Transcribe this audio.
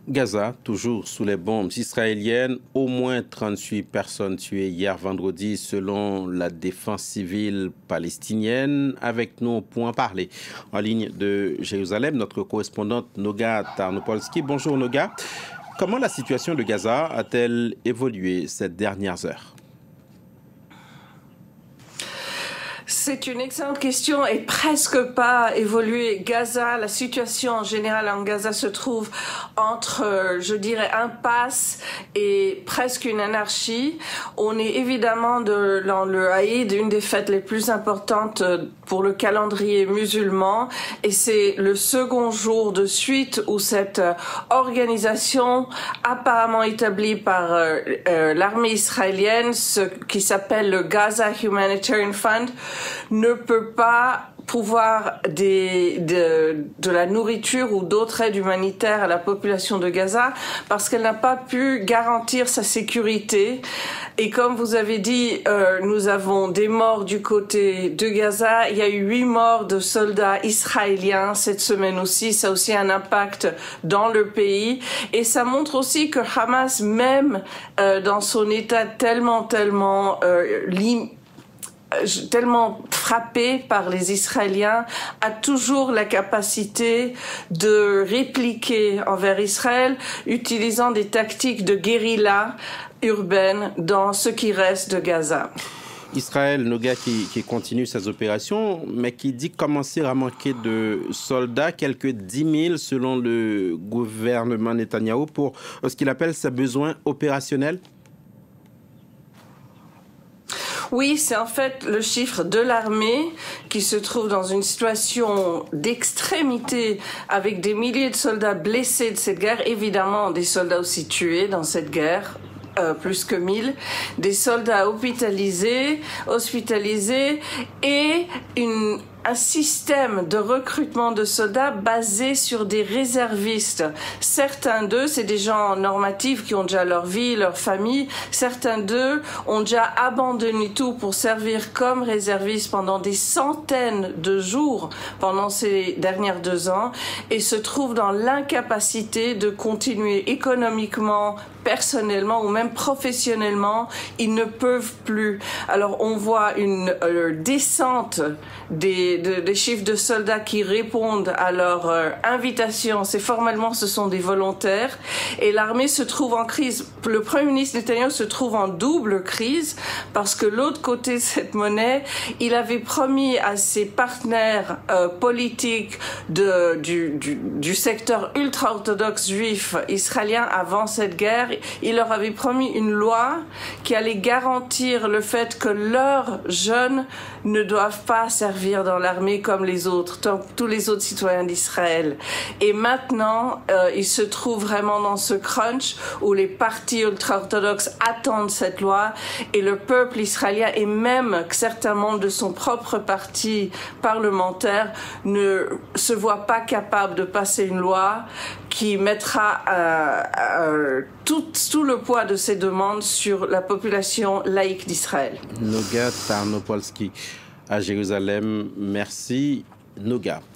Gaza, toujours sous les bombes israéliennes, au moins 38 personnes tuées hier vendredi selon la défense civile palestinienne. Avec nous pour en parler en ligne de Jérusalem, notre correspondante Noga Tarnopolski. Bonjour Noga. Comment la situation de Gaza a-t-elle évolué ces dernières heures? C'est une excellente question et presque pas évolué. Gaza, la situation en général en Gaza se trouve entre, je dirais, impasse et presque une anarchie. On est évidemment dans le Aïd, une des fêtes les plus importantes pour le calendrier musulman, et c'est le second jour de suite où cette organisation apparemment établie par l'armée israélienne, ce qui s'appelle le Gaza Humanitarian Fund, ne peut pas pouvoir de la nourriture ou d'autres aides humanitaires à la population de Gaza parce qu'elle n'a pas pu garantir sa sécurité. Et comme vous avez dit, nous avons des morts du côté de Gaza. Il y a eu 8 morts de soldats israéliens cette semaine aussi. Ça a aussi un impact dans le pays. Et ça montre aussi que Hamas, même dans son état tellement frappé par les Israéliens, a toujours la capacité de répliquer envers Israël, utilisant des tactiques de guérilla urbaine dans ce qui reste de Gaza. Israël, Noga, qui continue ses opérations, mais qui dit commencer à manquer de soldats, quelques 10 000 selon le gouvernement Netanyahou, pour ce qu'il appelle ses besoins opérationnels. Oui, c'est en fait le chiffre de l'armée qui se trouve dans une situation d'extrémité avec des milliers de soldats blessés de cette guerre, évidemment des soldats aussi tués dans cette guerre. Plus que 1000, des soldats hospitalisés et un système de recrutement de soldats basé sur des réservistes. Certains d'eux, c'est des gens normatifs qui ont déjà leur vie, leur famille. Certains d'eux ont déjà abandonné tout pour servir comme réservistes pendant des centaines de jours pendant ces dernières 2 ans et se trouvent dans l'incapacité de continuer économiquement, personnellement ou même professionnellement. Ils ne peuvent plus. Alors on voit une descente des chiffres de soldats qui répondent à leur invitation. Formellement, ce sont des volontaires. Et l'armée se trouve en crise. Le Premier ministre Netanyahou se trouve en double crise parce que l'autre côté de cette monnaie, il avait promis à ses partenaires politiques du secteur ultra-orthodoxe juif israélien avant cette guerre, il leur avait promis une loi qui allait garantir le fait que leurs jeunes ne doivent pas servir dans l'armée comme les autres, tous les autres citoyens d'Israël. Et maintenant, ils se trouvent vraiment dans ce crunch où les partis ultra-orthodoxes attendent cette loi et le peuple israélien et même certains membres de son propre parti parlementaire ne se voient pas capables de passer une loi qui mettra tout le poids de ces demandes sur la population laïque d'Israël. Noga Tarnopolski à Jérusalem. Merci, Noga.